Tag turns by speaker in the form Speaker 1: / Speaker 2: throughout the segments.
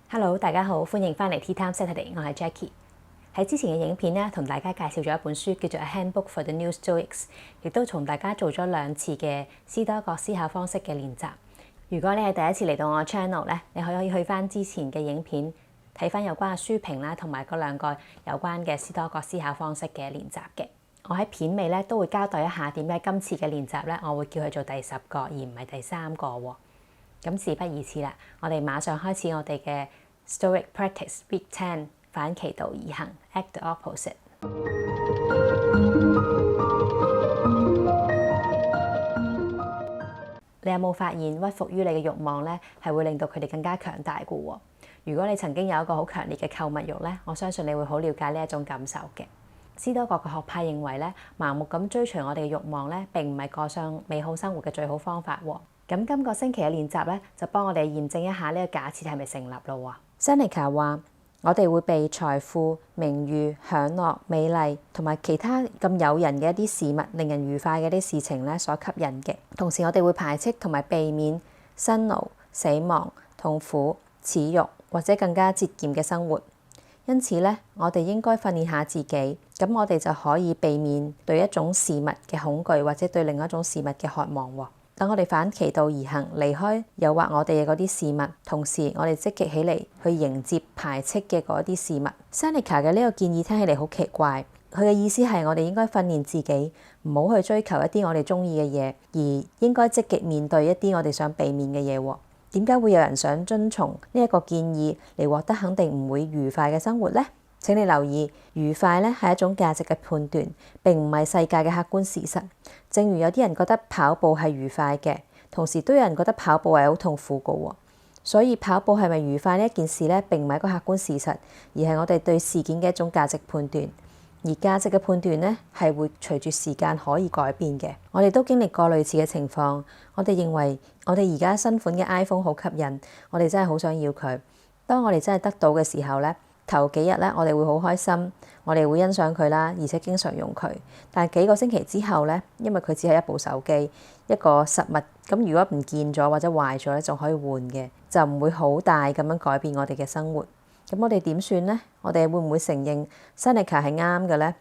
Speaker 1: Hello，大家好，歡迎翻嚟 Tea Time Saturday，我係 Jackie。喺之前嘅影片咧，同大家介紹咗一本書叫做《A Handbook for the New Stoics》，亦都同大家做咗2次嘅斯多葛思考方式嘅練習。如果你係第一次嚟到我 channel 咧，你可以去翻之前嘅影片睇翻有關嘅書評啦，同埋嗰2個有關嘅斯多葛思考方式嘅練習嘅。我喺片尾咧都會交代一下點解今次嘅練習咧，我會叫佢做第10個而唔係第3個喎。咁事不宜遲啦，我哋馬上開始我哋嘅 Stoic Practice Week 10，反其道而行 Act the Opposite。你有冇發現屈服於你嘅慾望咧，係會令到佢哋更加強大嘅喎？如果你曾經有一個好強烈嘅購物慾咧，我相信你會好了解呢一種感受嘅。斯多葛嘅學派認為咧，盲目咁追隨我哋嘅慾望咧，並唔係過上美好生活嘅最好方法喎。咁今個星期嘅練習咧，就幫我哋驗證一下呢個假設係咪成立咯。Seneca 話：我哋會被財富、名譽、享樂、美麗同埋其他咁誘人嘅一啲事物，令人愉快嘅啲事情咧所吸引嘅。同時我哋會排斥同埋避免辛勞、死亡、痛苦、恥辱或者更加節儉嘅生活。因此咧，我哋應該訓練下自己，咁我哋就可以避免對一種事物嘅恐懼，或者對另一種事物嘅渴望喎。等我哋反其道而行，離開誘惑我哋嘅嗰啲事物，同時我哋積極起嚟去迎接排斥嘅嗰啲事物。Seneca 嘅呢個建議聽起嚟好奇怪，佢嘅意思係我哋應該訓練自己唔好去追求一啲我哋中意嘅嘢，而應該積極面對一啲我哋想避免嘅嘢喎。點解會有人想遵從呢一個建議嚟獲得肯定唔會愉快嘅生活呢？請你留意，愉快咧係一種價值嘅判斷，並唔係世界嘅客觀事實。正如有啲人覺得跑步係愉快嘅，同時都有人覺得跑步係好痛苦嘅喎。所以跑步係咪愉快呢一件事咧，並唔係一個客觀事實，而係我哋對事件嘅一種價值判斷。而價值嘅判斷咧，係會隨住時間可以改變嘅。我哋都經歷過類似嘅情況，我哋認為我哋而家新款嘅 iPhone 好吸引，我哋真係好想要佢。當我哋真係得到嘅時候咧，頭幾日咧，我哋會好開心，我哋會欣賞佢啦，而且經常用佢。但係幾個星期之後咧，因為佢只係一部手機，一個實物，咁如果唔見咗或者壞咗咧，仲可以換嘅，就唔會好大咁樣改變我哋嘅生活。咁我哋點算呢？我哋會唔會承認 Seneca 係啱嘅呢？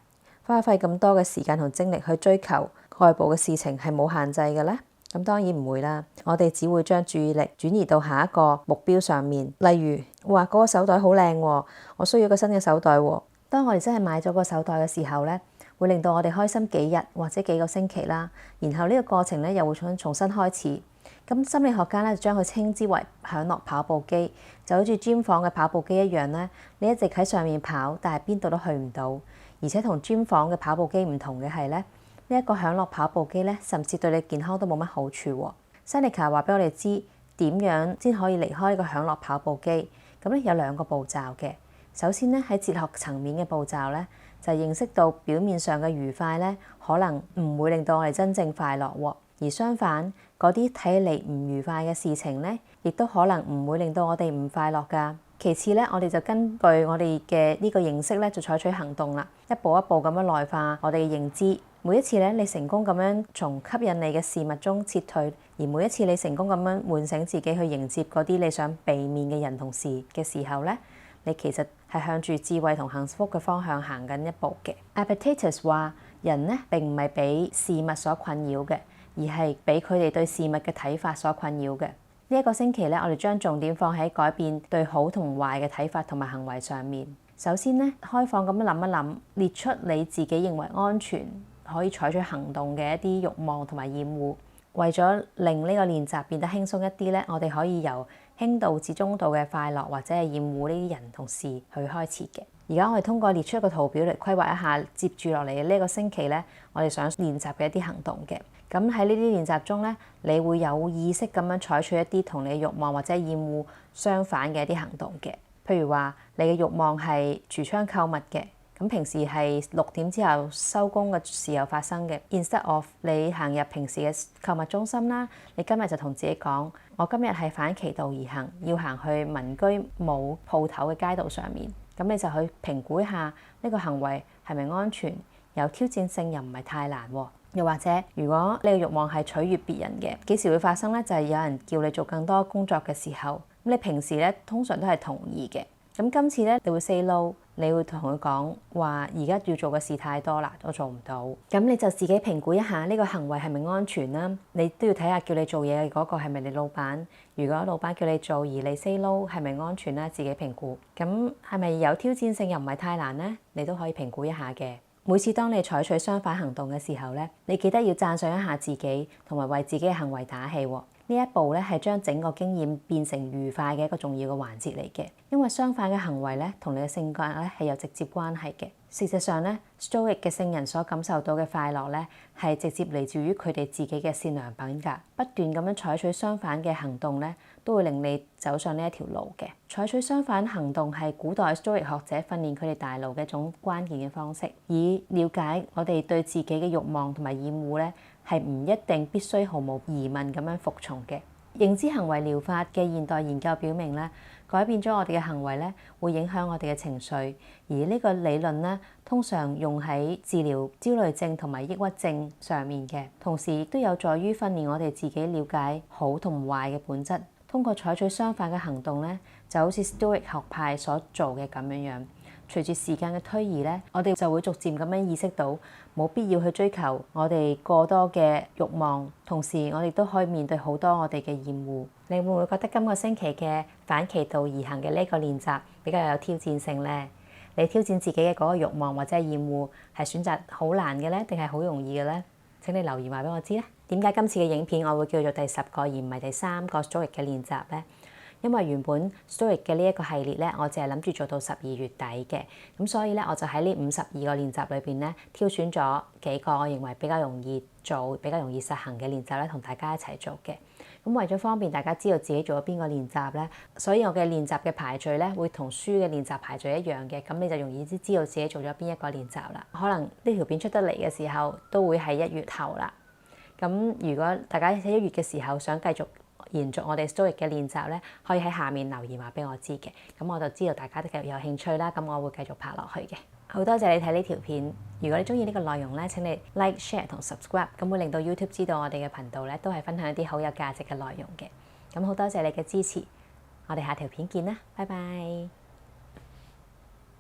Speaker 1: 花費咁多嘅時間同精力去追求外部嘅事情係冇限制嘅呢？咁當然唔會啦。我哋只會將注意力轉移到下一個目標上面。例如，哇，嗰個手袋好靚喎，我需要個新嘅手袋喎。當我哋真係買咗個手袋嘅時候咧，會令到我哋開心幾日或者幾個星期啦。然後呢個過程咧又會重新開始。咁心理學家咧就將佢稱之為享樂跑步機，就好似 gym 房嘅跑步機一樣咧。你一直喺上面跑，但係邊度都去唔到。而且同 gym 房嘅跑步機唔同嘅係咧，呢一個享樂跑步機咧，甚至對你健康都冇乜好處喎。Seneca 話俾我哋知點樣先可以離開呢個享樂跑步機。咁咧有2個步驟嘅。首先咧喺哲學層面嘅步驟咧，就認識到表面上嘅愉快咧，可能唔會令到我哋真正快樂喎。而相反，嗰啲睇起嚟唔愉快嘅事情咧，亦都可能唔會令到我哋唔快樂㗎。其次咧，我哋就根據我哋嘅呢個認識咧，就採取行動啦，一步一步咁樣內化我哋嘅認知。每一次咧，你成功咁樣從吸引你嘅事物中撤退，而每一次你成功咁樣喚醒自己去迎接嗰啲你想避免嘅人同事嘅時候咧，你其實係向住智慧同幸福嘅方向行緊一步嘅。Epictetus 話：人咧並唔係俾事物所困擾嘅，而係俾佢哋對事物嘅睇法所困擾嘅。呢一個星期咧，我哋將重點放喺改變對好同壞嘅睇法同埋行為上面。首先咧，開放咁樣諗一諗，列出你自己認為安全可以採取行動嘅一啲慾望同埋厭惡。為咗令呢個練習變得輕鬆一啲咧，我哋可以由輕度至中度嘅快樂或者係厭惡呢啲人同事去開始嘅。而家我哋通過列出一個圖表嚟規劃一下接住落嚟嘅呢個星期咧，我哋想練習嘅一啲行動嘅。咁喺呢啲練習中咧，你會有意識咁樣採取一啲同你嘅慾望或者厭惡相反嘅一啲行動嘅。譬如話，你嘅慾望係櫥窗購物嘅，咁平時係6點之後收工嘅時候發生嘅。Instead of 你行入平時嘅購物中心啦，你今日就同自己講：我今日係反其道而行，要行去民居冇鋪頭嘅街道上面。咁你就去評估一下呢個行為係咪安全，有挑戰性又唔係太難喎。又或者，如果你嘅慾望係取悅別人嘅，幾時會發生呢？就係有人叫你做更多工作嘅時候，你平時咧通常都係同意嘅，咁今次咧你會 say no， 你會同佢講話而家要做嘅事太多啦，我做唔到。咁你就自己評估一下呢個行為係咪安全啦。你都要睇下叫你做嘢嘅嗰個係咪你老闆。如果老闆叫你做而你 say no， 係咪安全咧？自己評估。咁係咪有挑戰性又唔係太難呢？你都可以評估一下嘅。每次當你採取相反行動嘅時候咧，你記得要讚賞一下自己，同埋為自己嘅行為打氣喎。呢一步咧係將整個經驗變成愉快嘅一個重要嘅環節嚟嘅，因為相反嘅行為咧同你嘅性格咧係有直接關係嘅。事實上咧，Stoic 嘅聖人所感受到嘅快樂咧係直接嚟自於佢哋自己嘅善良品格。不斷咁樣採取相反嘅行動咧，都會令你走上呢一條路嘅。採取相反行動係古代 Stoic 學者訓練佢哋大腦嘅一種關鍵嘅方式，以了解我哋對自己嘅慾望同埋厭惡咧，係唔一定必須毫無疑問咁樣服從嘅。認知行為療法嘅現代研究表明咧，改變咗我哋嘅行為咧，會影響我哋嘅情緒。而呢個理論咧，通常用喺治療焦慮症同埋抑鬱症上面嘅，同時亦都有助於訓練我哋自己了解好同壞嘅本質。通過採取相反嘅行動咧，就好似 Stoic 學派所做嘅咁樣。隨住時間嘅推移咧，我哋就會逐漸咁樣意識到冇必要去追求我哋過多嘅慾望，同時我哋都可以面對好多我哋嘅厭惡。你會唔會覺得今個星期嘅反其道而行嘅呢個練習比較有挑戰性呢？你挑戰自己嘅嗰個慾望或者係厭惡係選擇好難嘅呢，定係好容易嘅呢？請你留言話俾我知咧。點解今次嘅影片我會叫做第10個而唔係第3個 Stoic 嘅練習呢？因為原本 Stoic 嘅呢一個系列咧，我淨係諗住做到12月底嘅，咁所以咧我就喺呢52個練習裏邊咧，挑選咗幾個我認為比較容易做、比較容易實行嘅練習咧，同大家一齊做嘅。咁為咗方便大家知道自己做咗邊個練習咧，所以我嘅練習嘅排序咧會同書嘅練習排序一樣嘅，咁你就容易啲知道自己做咗邊一個練習啦。可能呢條片出得嚟嘅時候都會係1月頭啦。咁如果大家喺1月嘅時候想繼續延續我哋 Stoic 嘅練習咧，可以喺下面留言話俾我知嘅，咁我就知道大家都繼續有興趣啦，咁我會繼續拍落去嘅。好多謝你睇呢條片，如果你中意呢個內容咧，請你 like、share 同 subscribe，咁會令到 YouTube 知道我哋嘅頻道咧都係分享一啲好有價值嘅內容嘅。咁好多謝你嘅支持，我哋下條片見啦，拜拜。